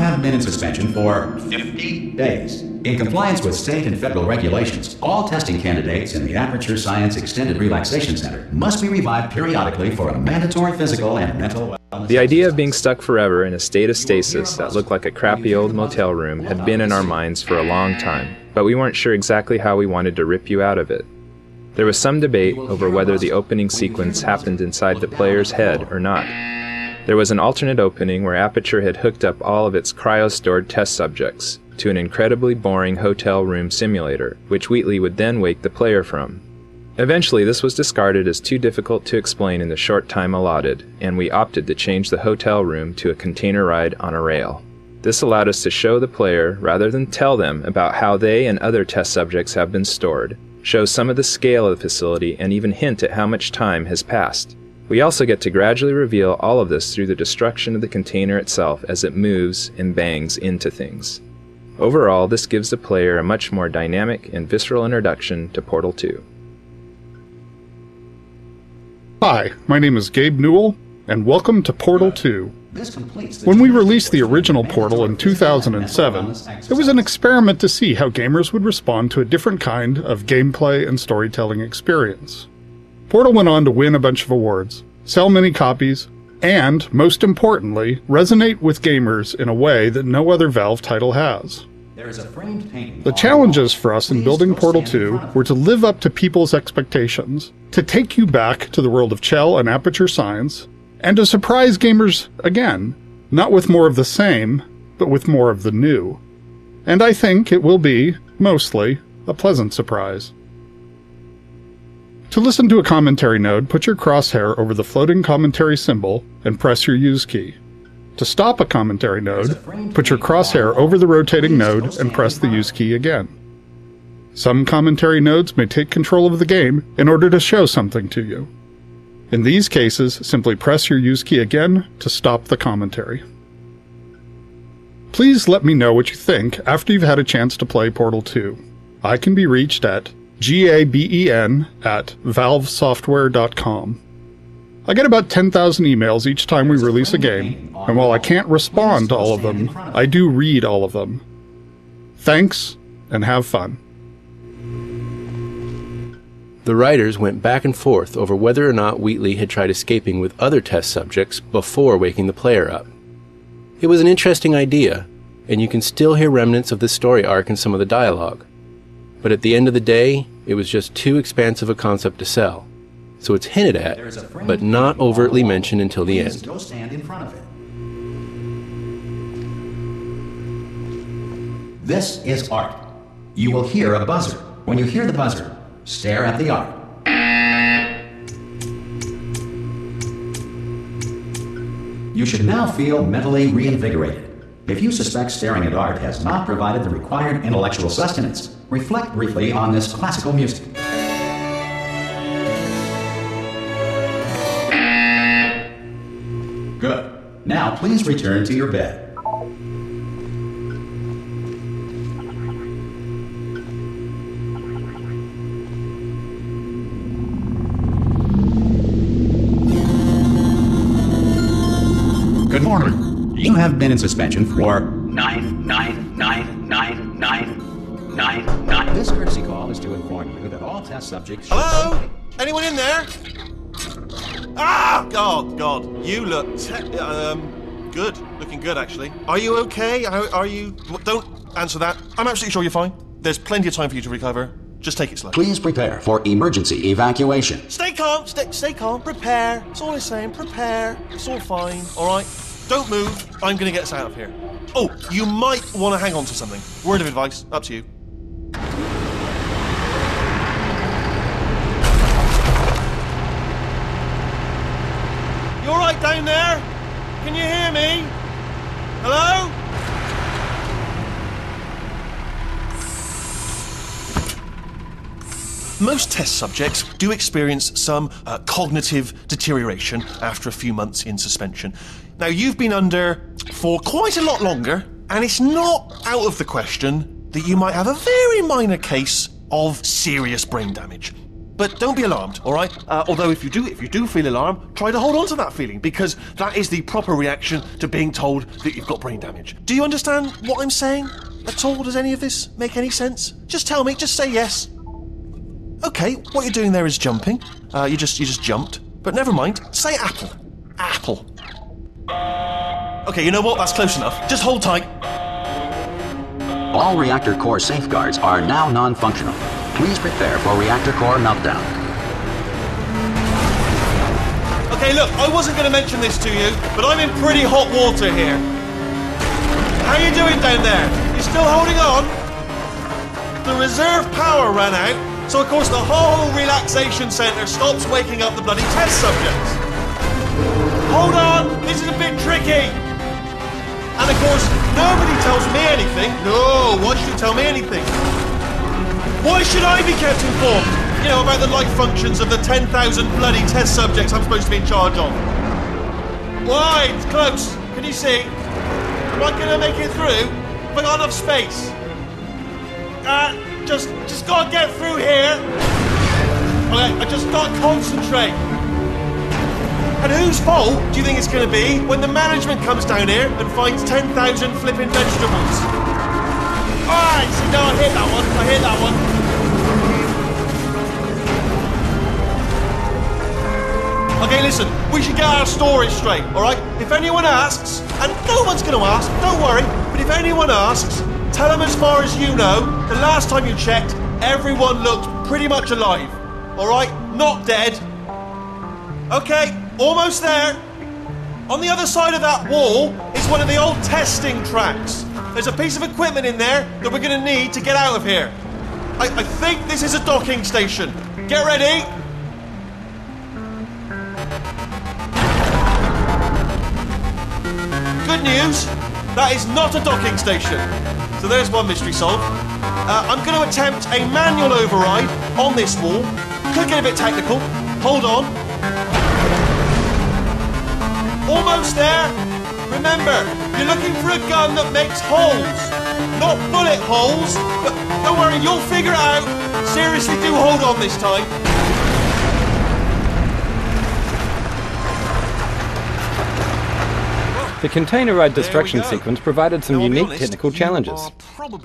have been in suspension for 50 days. In compliance with state and federal regulations, all testing candidates in the Aperture Science Extended Relaxation Center must be revived periodically for a mandatory physical and mental wellness. The idea of being stuck forever in a state of stasis that looked like a crappy old motel room had been in our minds for a long time, but we weren't sure exactly how we wanted to rip you out of it. There was some debate over whether the opening sequence happened inside the player's head or not. There was an alternate opening where Aperture had hooked up all of its cryo-stored test subjects to an incredibly boring hotel room simulator, which Wheatley would then wake the player from. Eventually, this was discarded as too difficult to explain in the short time allotted, and we opted to change the hotel room to a container ride on a rail. This allowed us to show the player, rather than tell them about how they and other test subjects have been stored, show some of the scale of the facility, and even hint at how much time has passed. We also get to gradually reveal all of this through the destruction of the container itself as it moves and bangs into things. Overall, this gives the player a much more dynamic and visceral introduction to Portal 2. Hi, my name is Gabe Newell, and welcome to Portal 2. When we released the original Portal in 2007, it was an experiment to see how gamers would respond to a different kind of gameplay and storytelling experience. Portal went on to win a bunch of awards, sell many copies, and, most importantly, resonate with gamers in a way that no other Valve title has. The challenges for us in building Portal 2 were to live up to people's expectations, to take you back to the world of Chell and Aperture Science, and to surprise gamers again, not with more of the same, but with more of the new. And I think it will be, mostly, a pleasant surprise. To listen to a commentary node, put your crosshair over the floating commentary symbol and press your use key. To stop a commentary node, put your crosshair over the rotating node and press the use key again. Some commentary nodes may take control of the game in order to show something to you. In these cases, simply press your use key again to stop the commentary. Please let me know what you think after you've had a chance to play Portal 2. I can be reached at gaben@valvesoftware.com. I get about 10,000 emails each time we release a game, and while I can't respond to all of them, I do read all of them. Thanks, and have fun. The writers went back and forth over whether or not Wheatley had tried escaping with other test subjects before waking the player up. It was an interesting idea, and you can still hear remnants of this story arc in some of the dialogue. But at the end of the day, it was just too expansive a concept to sell. So it's hinted at, but not overtly mentioned until the end. Go stand in front of it. This is art. You will hear a buzzer. When you hear the buzzer, stare at the art. You should now feel mentally reinvigorated. If you suspect staring at art has not provided the required intellectual sustenance, reflect briefly on this classical music. Good. Now please return to your bed. Good morning. You have been in suspension for 9999999. This courtesy call is to inform you that all test subjects. Hello? Anyone in there? Ah! God. You look good. Looking good, actually. Are you okay? Are you? Don't answer that. I'm absolutely sure you're fine. There's plenty of time for you to recover. Just take it slow. Please prepare for emergency evacuation. Stay calm. Stay calm. Prepare. That's all I'm saying. Prepare. It's all fine. All right. Don't move. I'm going to get us out of here. Oh, you might want to hang on to something. Word of advice. Up to you. You all right down there? Can you hear me? Hello? Most test subjects do experience some cognitive deterioration after a few months in suspension. Now, you've been under for quite a lot longer, and it's not out of the question that you might have a very minor case of serious brain damage. But don't be alarmed, all right? Although if you do feel alarm, try to hold on to that feeling, because that is the proper reaction to being told that you've got brain damage. Do you understand what I'm saying at all? Does any of this make any sense? Just tell me, just say yes. Okay, what you're doing there is jumping. You just jumped. But never mind, say apple. Apple. Okay, you know what? That's close enough. Just hold tight. All reactor core safeguards are now non-functional. Please prepare for reactor core meltdown. Okay, look, I wasn't going to mention this to you, but I'm in pretty hot water here. How you doing down there? You still holding on? The reserve power ran out, so of course the whole relaxation centre stops waking up the bloody test subjects. Hold on, this is a bit tricky. And of course, nobody tells me anything. No, why should you tell me anything? Why should I be kept informed? You know, about the life functions of the 10,000 bloody test subjects I'm supposed to be in charge of. Why? It's close. Can you see? Am I going to make it through? Have I got enough space? Just gotta get through here. Okay, I just gotta concentrate. And whose fault do you think it's going to be when the management comes down here and finds 10,000 flipping vegetables? Alright, so no, I hit that one. I hit that one. Okay, listen, we should get our story straight, alright? If anyone asks, and no one's going to ask, don't worry, but if anyone asks, tell them as far as you know, the last time you checked, everyone looked pretty much alive. Alright? Not dead. Okay, almost there. On the other side of that wall is one of the old testing tracks. There's a piece of equipment in there that we're going to need to get out of here. I think this is a docking station. Get ready. Good news, that is not a docking station. So there's one mystery solved. I'm going to attempt a manual override on this wall. Could get a bit technical. Hold on. Almost there. Remember, you're looking for a gun that makes holes. Not bullet holes. But don't worry, you'll figure it out. Seriously, do hold on this time. The container ride destruction sequence provided some unique technical challenges.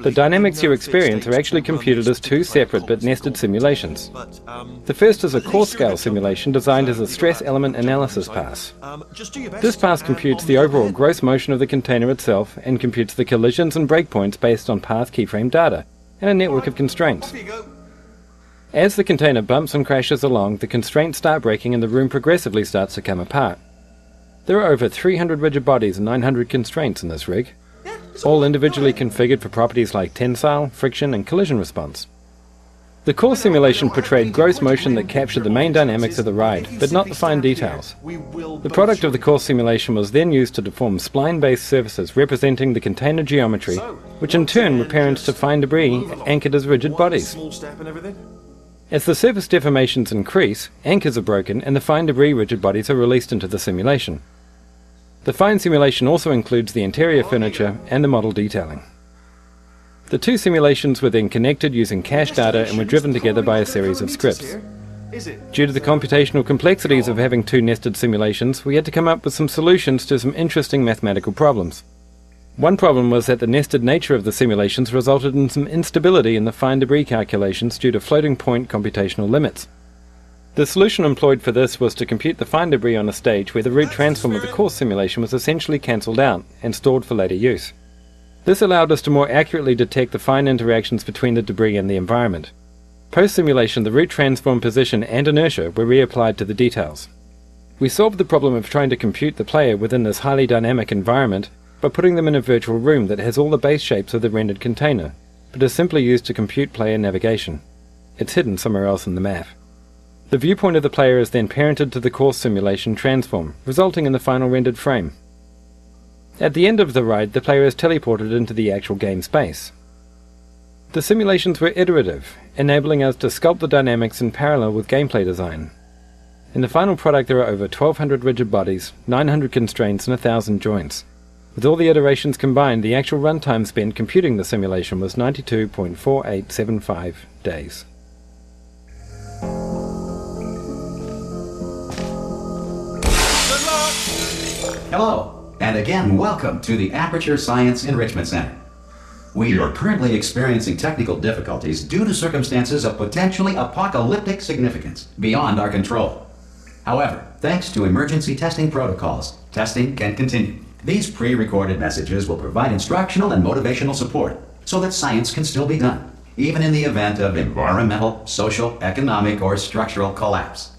The dynamics you experience are actually computed as two separate but nested simulations. The first is a core-scale simulation designed as a stress element analysis pass. This pass computes the overall gross motion of the container itself and computes the collisions and breakpoints based on path keyframe data and a network of constraints. As the container bumps and crashes along, the constraints start breaking and the room progressively starts to come apart. There are over 300 rigid bodies and 900 constraints in this rig, all individually configured for properties like tensile, friction, and collision response. The core simulation portrayed gross motion that captured the main dynamics of the ride, but not the fine details. The product of the core simulation was then used to deform spline-based surfaces representing the container geometry, which in turn were parents to fine debris anchored as rigid bodies. As the surface deformations increase, anchors are broken and the fine debris rigid bodies are released into the simulation. The fine simulation also includes the interior furniture and the model detailing. The two simulations were then connected using cache data and were driven together by a series of scripts. Due to the computational complexities of having two nested simulations, we had to come up with some solutions to some interesting mathematical problems. One problem was that the nested nature of the simulations resulted in some instability in the fine debris calculations due to floating point computational limits. The solution employed for this was to compute the fine debris on a stage where the root transform of the core simulation was essentially cancelled out and stored for later use. This allowed us to more accurately detect the fine interactions between the debris and the environment. Post-simulation, the root transform position and inertia were reapplied to the details. We solved the problem of trying to compute the player within this highly dynamic environment by putting them in a virtual room that has all the base shapes of the rendered container, but is simply used to compute player navigation. It's hidden somewhere else in the map. The viewpoint of the player is then parented to the core simulation transform, resulting in the final rendered frame. At the end of the ride, the player is teleported into the actual game space. The simulations were iterative, enabling us to sculpt the dynamics in parallel with gameplay design. In the final product there are over 1,200 rigid bodies, 900 constraints and 1,000 joints. With all the iterations combined, the actual runtime spent computing the simulation was 92.4875 days. Hello, and again, welcome to the Aperture Science Enrichment Center. We are currently experiencing technical difficulties due to circumstances of potentially apocalyptic significance beyond our control. However, thanks to emergency testing protocols, testing can continue. These pre-recorded messages will provide instructional and motivational support so that science can still be done, even in the event of environmental, social, economic, or structural collapse.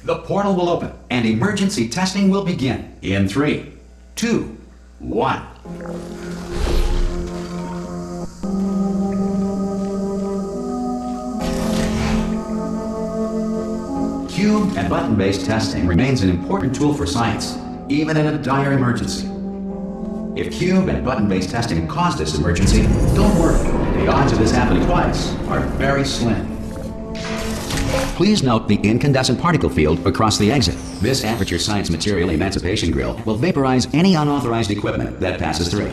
The portal will open and emergency testing will begin in 3, 2, 1. Cube and button-based testing remains an important tool for science, even in a dire emergency. If cube and button-based testing caused this emergency, don't worry. The odds of this happening twice are very slim. Please note the incandescent particle field across the exit. This Aperture Science Material Emancipation Grill will vaporize any unauthorized equipment that passes through.